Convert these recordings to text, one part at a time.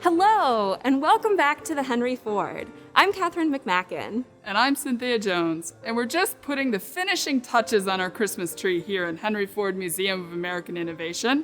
Hello, and welcome back to the Henry Ford. I'm Catherine McMacken. And I'm Cynthia Jones, and we're just putting the finishing touches on our Christmas tree here in Henry Ford Museum of American Innovation.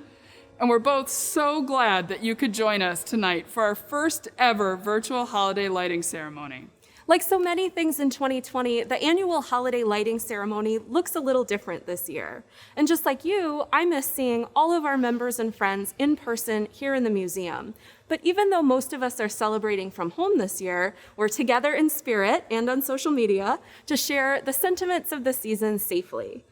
And we're both so glad that you could join us tonight for our first ever virtual holiday lighting ceremony. Like so many things in 2020, the annual holiday lighting ceremony looks a little different this year. And just like you, I miss seeing all of our members and friends in person here in the museum. But even though most of us are celebrating from home this year, we're together in spirit and on social media to share the sentiments of the season safely.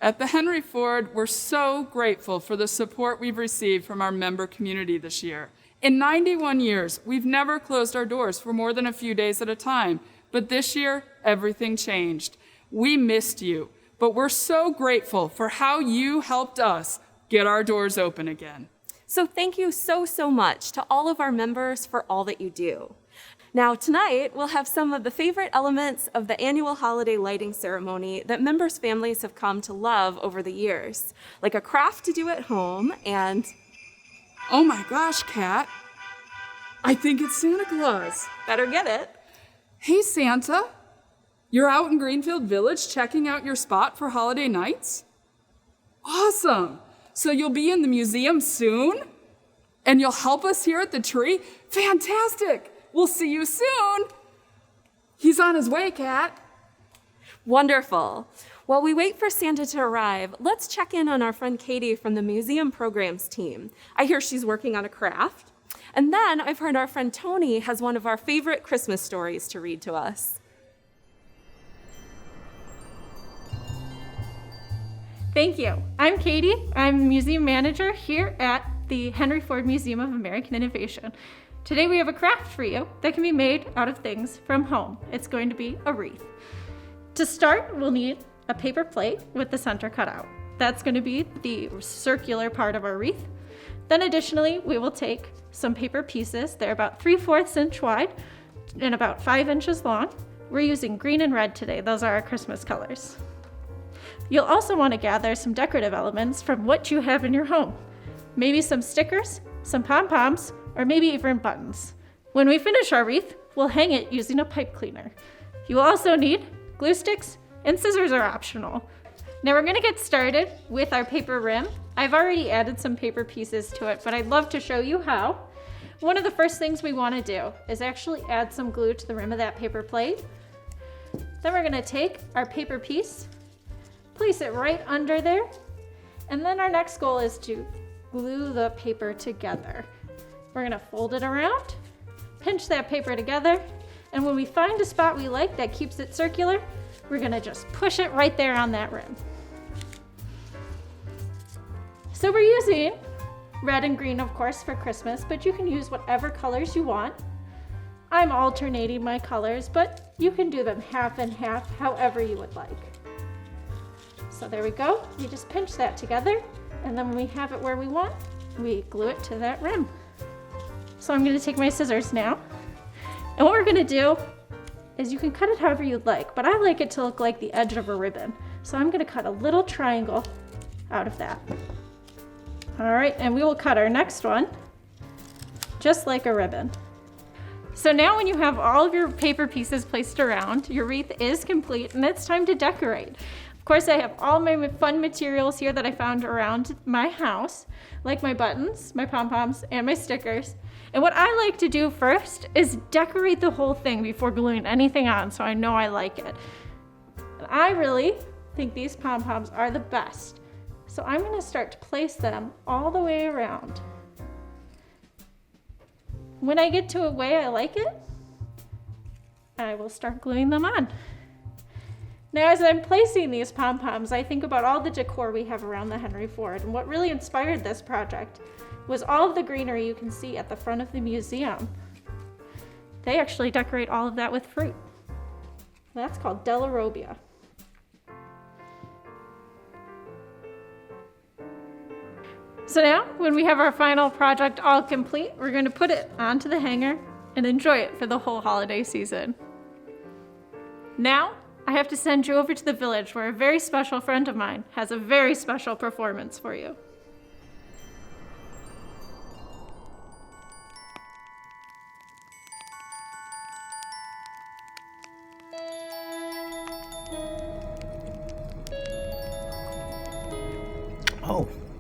At the Henry Ford, we're so grateful for the support we've received from our member community this year. In 91 years, we've never closed our doors for more than a few days at a time. But this year, everything changed. We missed you, but we're so grateful for how you helped us get our doors open again. So thank you so much to all of our members for all that you do. Now tonight, we'll have some of the favorite elements of the annual holiday lighting ceremony that members' families have come to love over the years, like a craft to do at home and... Oh my gosh, Kat. I think it's Santa Claus. Better get it. Hey, Santa. You're out in Greenfield Village checking out your spot for holiday nights? Awesome. So you'll be in the museum soon? And you'll help us here at the tree? Fantastic. We'll see you soon. He's on his way, Kat. Wonderful. While we wait for Santa to arrive, let's check in on our friend Katie from the museum programs team. I hear she's working on a craft. And then I've heard our friend Tony has one of our favorite Christmas stories to read to us. Thank you. I'm Katie. I'm museum manager here at the Henry Ford Museum of American Innovation. Today we have a craft for you that can be made out of things from home. It's going to be a wreath. To start, we'll need a paper plate with the center cut out. That's going to be the circular part of our wreath. Then additionally, we will take some paper pieces. They're about 3/4 inch wide and about 5 inches long. We're using green and red today. Those are our Christmas colors. You'll also want to gather some decorative elements from what you have in your home. Maybe some stickers, some pom-poms, or maybe even buttons. When we finish our wreath, we'll hang it using a pipe cleaner. You will also need glue sticks, and scissors are optional. Now we're going to get started with our paper rim. I've already added some paper pieces to it, but I'd love to show you how. One of the first things we want to do is actually add some glue to the rim of that paper plate. Then we're going to take our paper piece, place it right under there, and then our next goal is to glue the paper together. We're going to fold it around, pinch that paper together, and when we find a spot we like that keeps it circular, we're gonna just push it right there on that rim. So we're using red and green, of course, for Christmas, but you can use whatever colors you want. I'm alternating my colors, but you can do them half and half, however you would like. So there we go. We just pinch that together, and then when we have it where we want, we glue it to that rim. So I'm gonna take my scissors now. And what we're gonna do is you can cut it however you'd like, but I like it to look like the edge of a ribbon. So I'm gonna cut a little triangle out of that. All right, and we will cut our next one just like a ribbon. So now when you have all of your paper pieces placed around, your wreath is complete and it's time to decorate. Of course, I have all my fun materials here that I found around my house, like my buttons, my pom-poms, and my stickers. And what I like to do first is decorate the whole thing before gluing anything on, so I know I like it. And I really think these pom-poms are the best. So I'm gonna start to place them all the way around. When I get to a way I like it, I will start gluing them on. Now, as I'm placing these pom-poms, I think about all the decor we have around the Henry Ford, and what really inspired this project was all of the greenery you can see at the front of the museum. They actually decorate all of that with fruit. That's called Delarobia. So now, when we have our final project all complete, we're going to put it onto the hanger and enjoy it for the whole holiday season. Now, I have to send you over to the village where a very special friend of mine has a very special performance for you.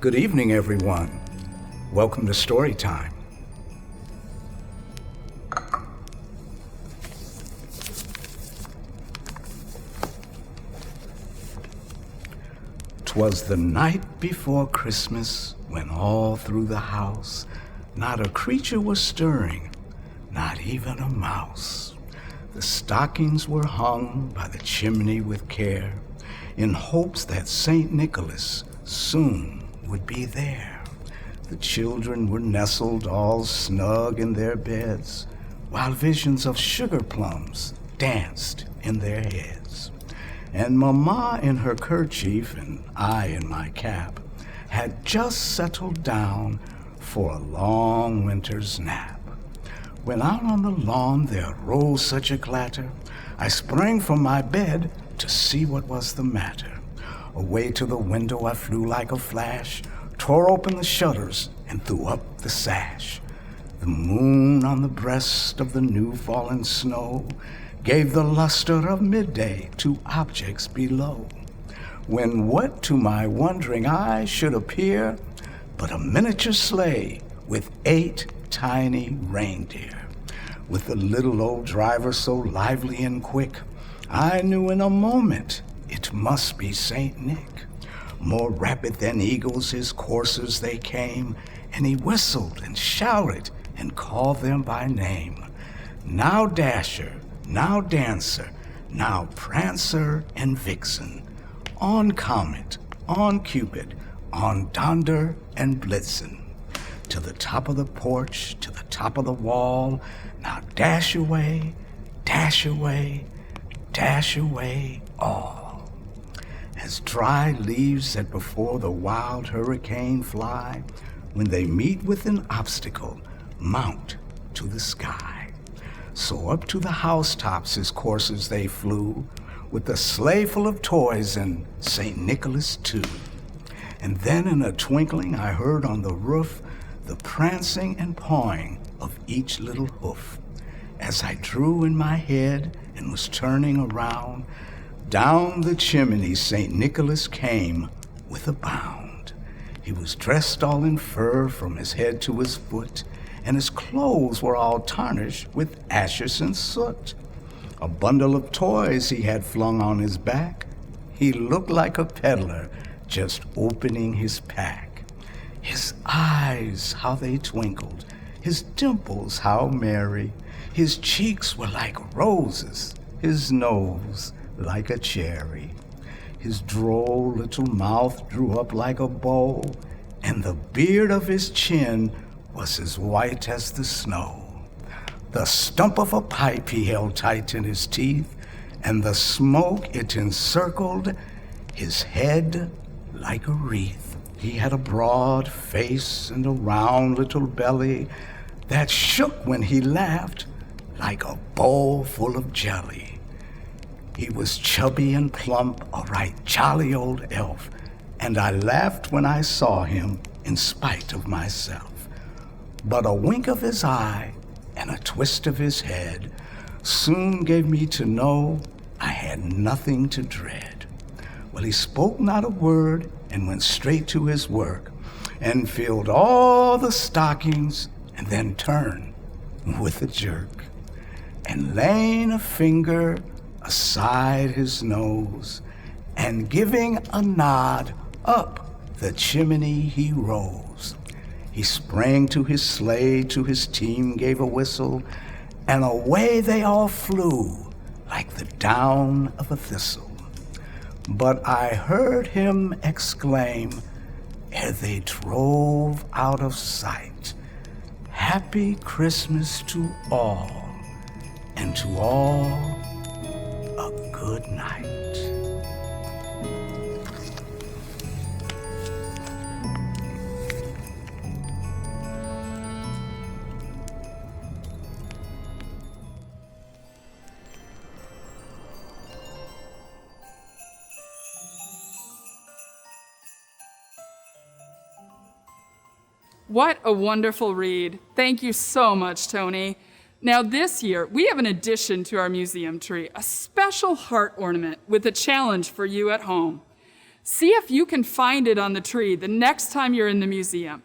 Good evening, everyone. Welcome to Story Time. "'Twas the night before Christmas, when all through the house not a creature was stirring, not even a mouse. The stockings were hung by the chimney with care, in hopes that St. Nicholas soon would be there. The children were nestled all snug in their beds, while visions of sugar plums danced in their heads. And Mama in her kerchief and I in my cap had just settled down for a long winter's nap. When out on the lawn there rose such a clatter, I sprang from my bed to see what was the matter. Away to the window I flew like a flash, tore open the shutters and threw up the sash. The moon on the breast of the new fallen snow gave the luster of midday to objects below, when what to my wondering eye should appear but a miniature sleigh with 8 tiny reindeer. With the little old driver so lively and quick, I knew in a moment it must be Saint Nick. More rapid than eagles his coursers they came, and he whistled and shouted and called them by name. Now Dasher, now Dancer, now Prancer and Vixen, on Comet, on Cupid, on Donder and Blitzen. To the top of the porch, to the top of the wall, now dash away, dash away, dash away all. As dry leaves that before the wild hurricane fly, when they meet with an obstacle, mount to the sky. So up to the housetops his coursers they flew, with a sleigh full of toys and St. Nicholas too. And then in a twinkling I heard on the roof the prancing and pawing of each little hoof. As I drew in my head and was turning around, down the chimney St. Nicholas came with a bound. He was dressed all in fur from his head to his foot, and his clothes were all tarnished with ashes and soot. A bundle of toys he had flung on his back. He looked like a peddler just opening his pack. His eyes, how they twinkled, his dimples, how merry. His cheeks were like roses, his nose like a cherry. His droll little mouth drew up like a bow, and the beard of his chin was as white as the snow. The stump of a pipe he held tight in his teeth, and the smoke it encircled his head like a wreath. He had a broad face and a round little belly that shook when he laughed like a bowl full of jelly. He was chubby and plump, a right jolly old elf, and I laughed when I saw him in spite of myself. But a wink of his eye and a twist of his head soon gave me to know I had nothing to dread. Well, he spoke not a word and went straight to his work and filled all the stockings and then turned with a jerk. And laying a finger aside his nose and giving a nod, up the chimney he rose. He sprang to his sleigh, to his team gave a whistle, and away they all flew like the down of a thistle. But I heard him exclaim, ere they drove out of sight, "Happy Christmas to all, and to all a good night." What a wonderful read. Thank you so much, Tony. Now this year, we have an addition to our museum tree, a special heart ornament with a challenge for you at home. See if you can find it on the tree the next time you're in the museum.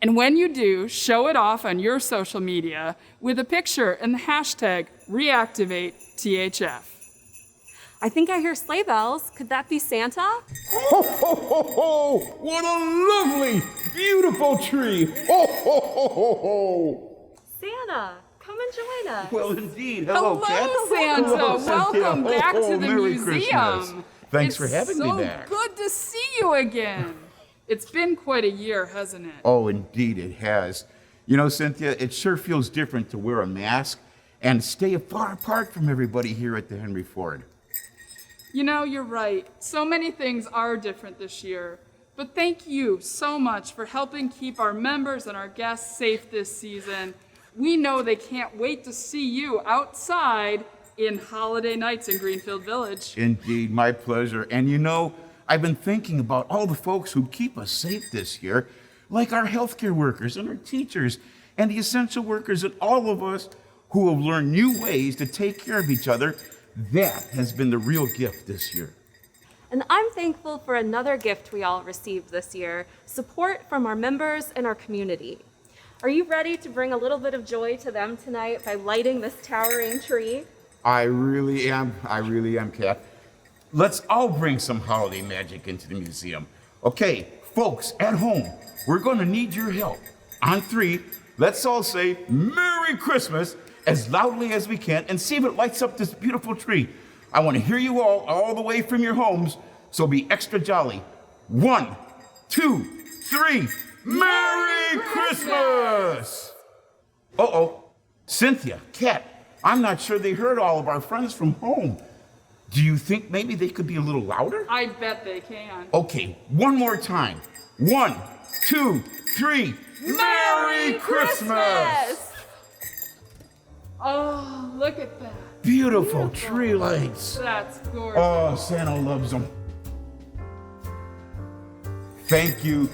And when you do, show it off on your social media with a picture and the hashtag #ReactivateTHF. I think I hear sleigh bells. Could that be Santa? Ho, ho, ho, ho! What a lovely, beautiful tree! Ho, ho, ho, ho, ho! Santa, come and join us. Well, indeed. Hello, Kat. Santa. Hello, Cynthia. Welcome back to the Merry museum. Christmas. Thanks for having me It's back. so good to see you again. It's been quite a year, hasn't it? Oh, indeed it has. You know, Cynthia, it sure feels different to wear a mask and stay far apart from everybody here at the Henry Ford. You know, you're right. So many things are different this year. But thank you so much for helping keep our members and our guests safe this season. We know they can't wait to see you outside in holiday nights in Greenfield Village. Indeed, my pleasure. And you know, I've been thinking about all the folks who keep us safe this year, like our healthcare workers and our teachers and the essential workers and all of us who have learned new ways to take care of each other. That has been the real gift this year. And I'm thankful for another gift we all received this year, support from our members and our community. Are you ready to bring a little bit of joy to them tonight by lighting this towering tree? I really am, Kat. Let's all bring some holiday magic into the museum. Okay, folks at home, we're gonna need your help. On 3, let's all say Merry Christmas as loudly as we can and see if it lights up this beautiful tree. I wanna hear you all the way from your homes, so be extra jolly. 1, 2, 3, Merry Christmas! Uh-oh, Cynthia, Kat, I'm not sure they heard all of our friends from home. Do you think maybe they could be a little louder? I bet they can. Okay, one more time. 1, 2, 3, Merry Christmas! Oh, look at that. Beautiful tree lights. That's gorgeous. Oh, Santa loves them. Thank you,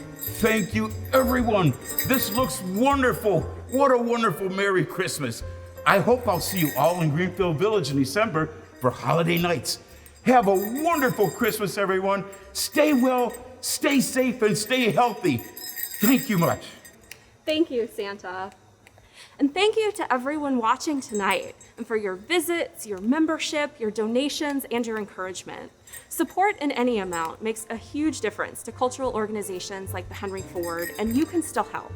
everyone. This looks wonderful. What a wonderful Merry Christmas. I hope I'll see you all in Greenfield Village in December for holiday nights. Have a wonderful Christmas, everyone. Stay well, stay safe, and stay healthy. Thank you much. Thank you, Santa. And thank you to everyone watching tonight and for your visits, your membership, your donations, and your encouragement. Support in any amount makes a huge difference to cultural organizations like the Henry Ford, and you can still help.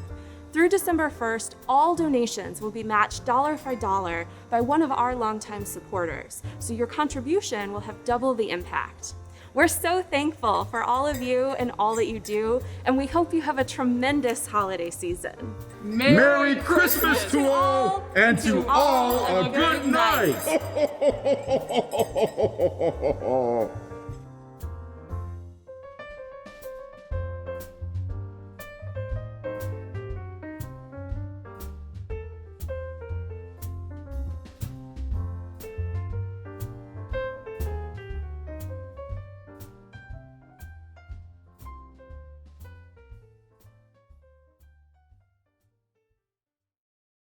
Through December 1st, all donations will be matched dollar for dollar by one of our longtime supporters, so your contribution will have double the impact. We're so thankful for all of you and all that you do, and we hope you have a tremendous holiday season. Merry Christmas to all, and to all a good night.